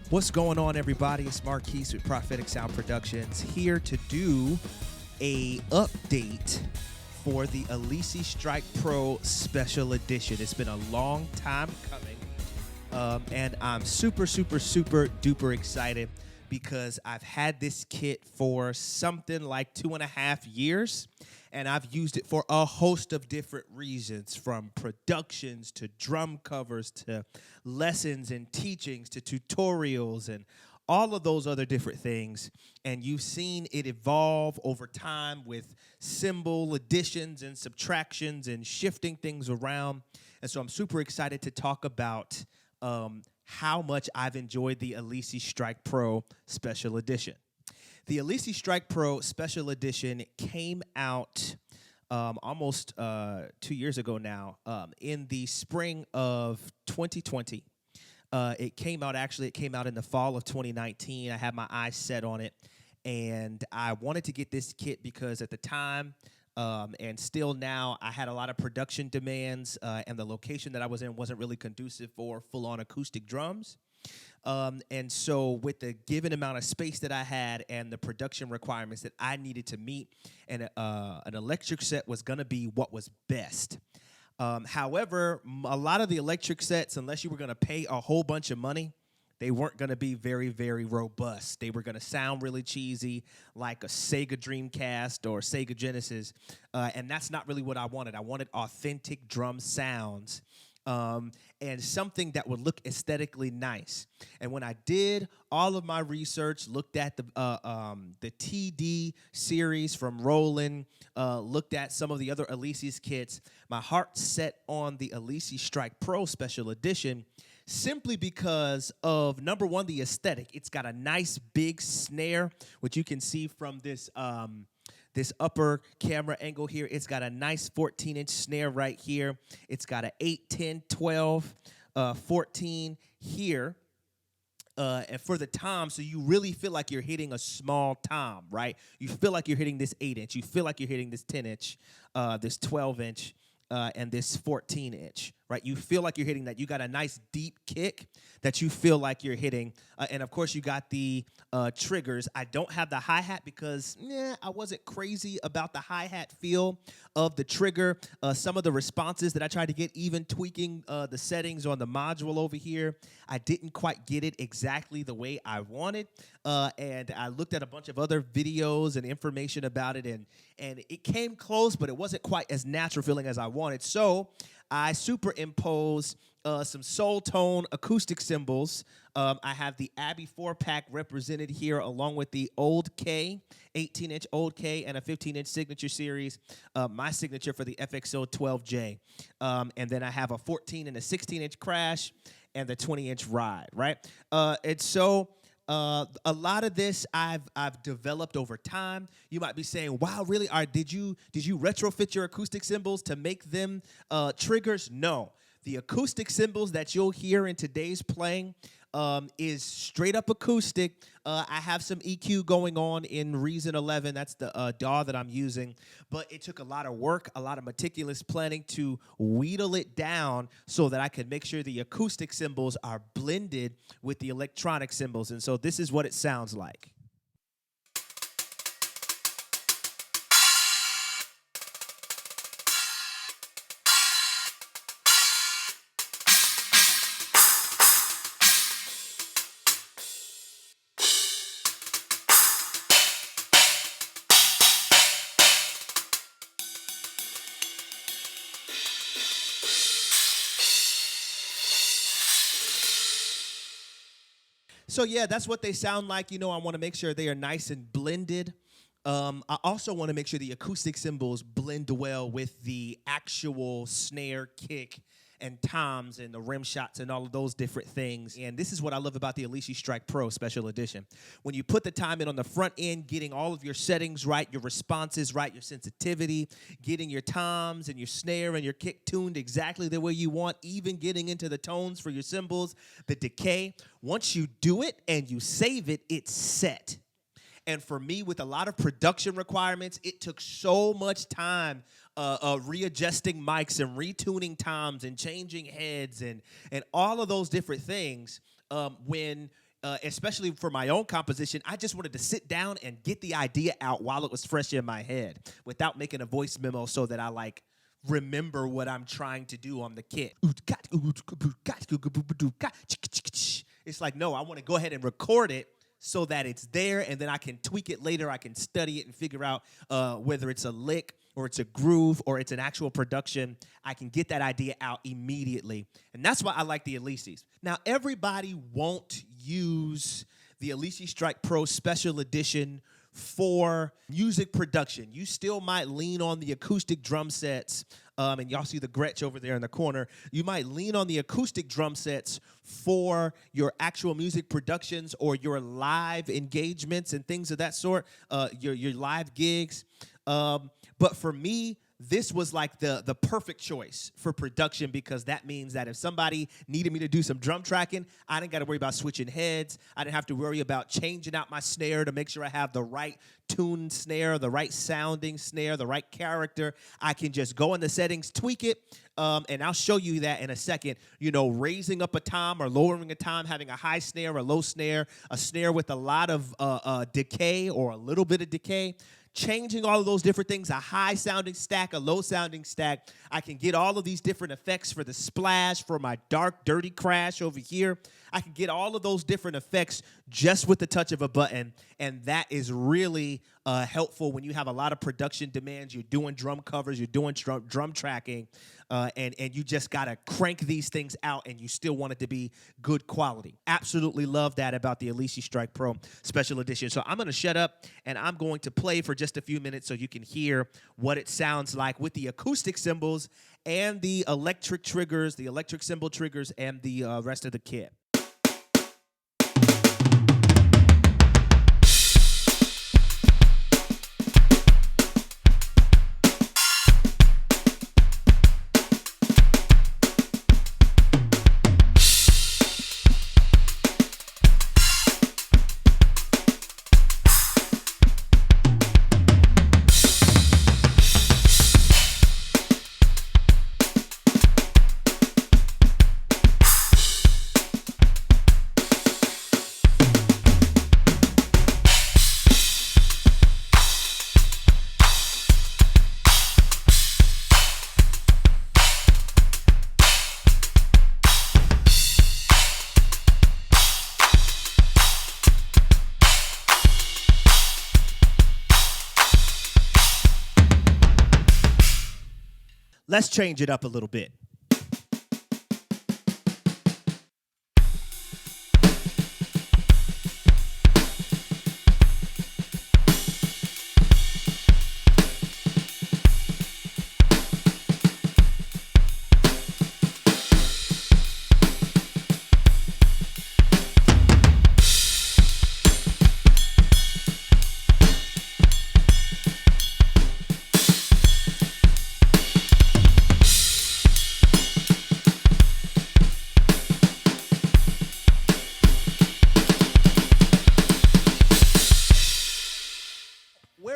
What's going on, everybody? It's Marquise with Prophetic Sound Productions, here to do a update for the Alesis Strike Pro Special Edition. It's been a long time coming, and I'm super duper excited because I've had this kit for something like 2.5 years, and I've used it for a host of different reasons, from productions to drum covers to lessons and teachings to tutorials and all of those other different things. And you've seen it evolve over time with cymbal additions and subtractions and shifting things around. And so I'm super excited to talk about how much I've enjoyed the Alesis Strike Pro Special Edition. The Alesis Strike Pro Special Edition came out almost 2 years ago now, in the spring of 2020. It came out in the fall of 2019. I had my eyes set on it, and I wanted to get this kit because at the time, and still now, I had a lot of production demands, and the location that I was in wasn't really conducive for full-on acoustic drums. And so with the given amount of space that I had and the production requirements that I needed to meet, and an electric set was going to be what was best. However, a lot of the electric sets, unless you were going to pay a whole bunch of money, they weren't going to be very robust. They were going to sound really cheesy, like a Sega Dreamcast or Sega Genesis, and that's not really what I wanted. I wanted authentic drum sounds, and something that would look aesthetically nice. And when I did all of my research, looked at the TD series from Roland, looked at some of the other Alesis kits, my heart set on the Alesis Strike Pro Special Edition, simply because of, number one, the aesthetic. It's got a nice big snare, which you can see from this this upper camera angle here. It's got a nice 14-inch snare right here. It's got an 8, 10, 12, 14 here. And for the tom, so you really feel like you're hitting a small tom, right? You feel like you're hitting this 8-inch. You feel like you're hitting this 10-inch, this 12-inch, and this 14-inch, right? You feel like you're hitting that. You got a nice deep kick that you feel like you're hitting. And, of course, you got the triggers. I don't have the hi-hat because I wasn't crazy about the hi-hat feel of the trigger. Some of the responses that I tried to get, even tweaking the settings on the module over here, I didn't quite get it exactly the way I wanted. And I looked at a bunch of other videos and information about it, and it came close, but it wasn't quite as natural feeling as I wanted. So I superimposed some Soultone acoustic cymbals. I have the Abbey 4-pack represented here, along with the Old K, 18-inch Old K, and a 15-inch signature series, my signature for the FXO 12J. And then I have a 14 and a 16-inch Crash and the 20-inch Ride, right? And so a lot of this I've developed over time. You might be saying, "Wow, really? Did you retrofit your acoustic cymbals to make them triggers?" No. The acoustic cymbals that you'll hear in today's playing is straight up acoustic. I have some EQ going on in Reason 11. That's the DAW that I'm using. But it took a lot of work, a lot of meticulous planning to wheedle it down so that I could make sure the acoustic cymbals are blended with the electronic cymbals. And so this is what it sounds like. So, yeah, that's what they sound like. You know, I want to make sure they are nice and blended. I also want to make sure the acoustic cymbals blend well with the actual snare, kick, and toms and the rim shots and all of those different things. And this is what I love about the Alesis Strike Pro Special Edition. When you put the time in on the front end, getting all of your settings right, your responses right, your sensitivity, getting your toms and your snare and your kick tuned exactly the way you want, even getting into the tones for your cymbals, the decay. Once you do it and you save it, it's set. And for me, with a lot of production requirements, it took so much time readjusting mics and retuning toms and changing heads and all of those different things when especially for my own composition, I just wanted to sit down and get the idea out while it was fresh in my head without making a voice memo so that I like remember what I'm trying to do on the kit. It's like, no, I want to go ahead and record it so that it's there, and then I can tweak it later. I can study it and figure out whether it's a lick or it's a groove or it's an actual production. I can get that idea out immediately, and that's why I like the Alesis. Now, everybody won't use the Alesis Strike Pro Special Edition for music production. You still might lean on the acoustic drum sets, and y'all see the Gretsch over there in the corner. You might lean on the acoustic drum sets for your actual music productions or your live engagements and things of that sort, your live gigs. But for me, this was like the perfect choice for production, because that means that if somebody needed me to do some drum tracking, I didn't got to worry about switching heads. I didn't have to worry about changing out my snare to make sure I have the right tuned snare, the right sounding snare, the right character. I can just go in the settings, tweak it, and I'll show you that in a second. You know, raising up a tom or lowering a tom, having a high snare, a low snare, a snare with a lot of decay or a little bit of decay. Changing all of those different things, a high-sounding stack, a low-sounding stack. I can get all of these different effects for the splash, for my dark, dirty crash over here. I can get all of those different effects just with the touch of a button, and that is really helpful when you have a lot of production demands. You're doing drum covers, you're doing drum tracking, and you just got to crank these things out, and you still want it to be good quality. Absolutely love that about the Alesis Strike Pro Special Edition. So I'm going to shut up, and I'm going to play for just a few minutes so you can hear what it sounds like with the acoustic cymbals and the electric triggers, the electric cymbal triggers, and the rest of the kit. Let's change it up a little bit.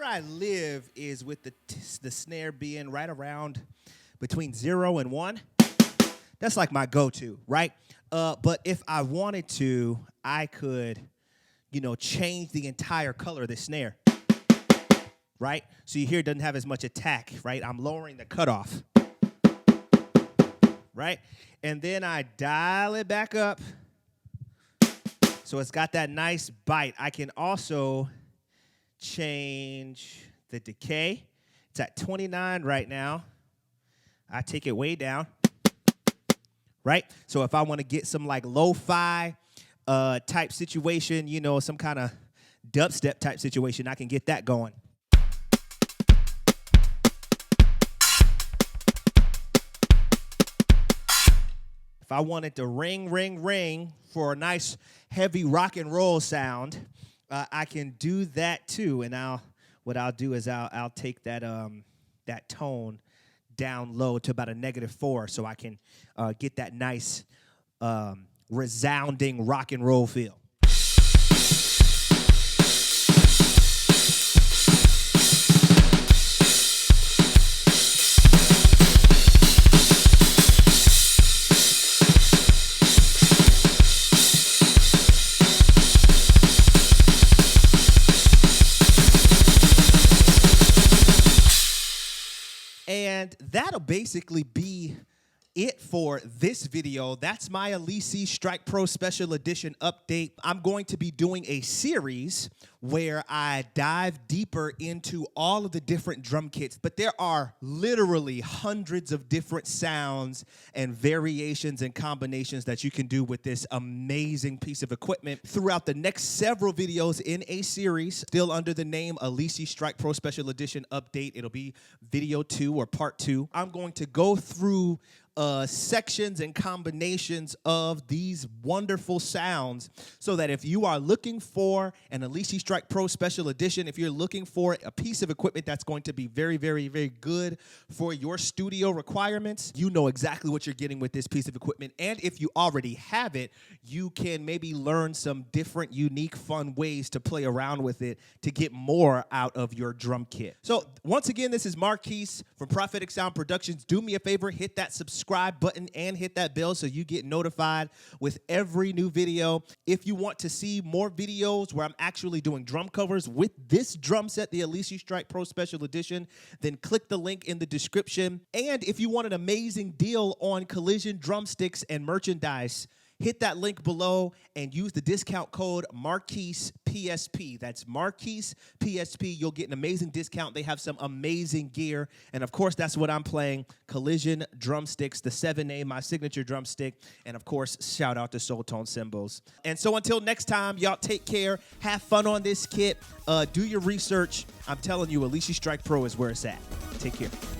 I live is with the snare being right around between 0 and 1. That's like my go-to, right? But if I wanted to, I could, change the entire color of the snare, right? So you hear it doesn't have as much attack, right? I'm lowering the cutoff, right? And then I dial it back up so it's got that nice bite. I can also change the decay. It's at 29 right now. I take it way down, right? So if I want to get some like lo-fi type situation, some kind of dubstep type situation, I can get that going. If I wanted to ring, ring, ring for a nice heavy rock and roll sound, I can do that too. And what I'll do is I'll take that that tone down low to about a -4, so I can get that nice resounding rock and roll feel. And that'll basically be it for this video. That's my Alesis Strike Pro Special Edition update. I'm going to be doing a series where I dive deeper into all of the different drum kits, but there are literally hundreds of different sounds and variations and combinations that you can do with this amazing piece of equipment throughout the next several videos in a series, still under the name Alesis Strike Pro Special Edition Update. It'll be video 2 or part 2. I'm going to go through sections and combinations of these wonderful sounds so that if you are looking for an Alesis Strike Pro Special Edition, if you're looking for a piece of equipment that's going to be very, very, very good for your studio requirements, you know exactly what you're getting with this piece of equipment. And if you already have it, you can maybe learn some different, unique, fun ways to play around with it to get more out of your drum kit. So once again, this is Marquise from Prophetic Sound Productions. Do me a favor, hit that subscribe button and hit that bell so you get notified with every new video. If you want to see more videos where I'm actually doing drum covers with this drum set, the Alesis Strike Pro Special Edition, then click the link in the description. And if you want an amazing deal on Collision drumsticks and merchandise, hit that link below and use the discount code Marquise PSP. That's Marquise PSP. You'll get an amazing discount. They have some amazing gear. And of course, that's what I'm playing. Collision drumsticks, the 7A, my signature drumstick. And of course, shout out to Soultone Cymbals. And so until next time, y'all take care. Have fun on this kit. Do your research. I'm telling you, Alesis Strike Pro is where it's at. Take care.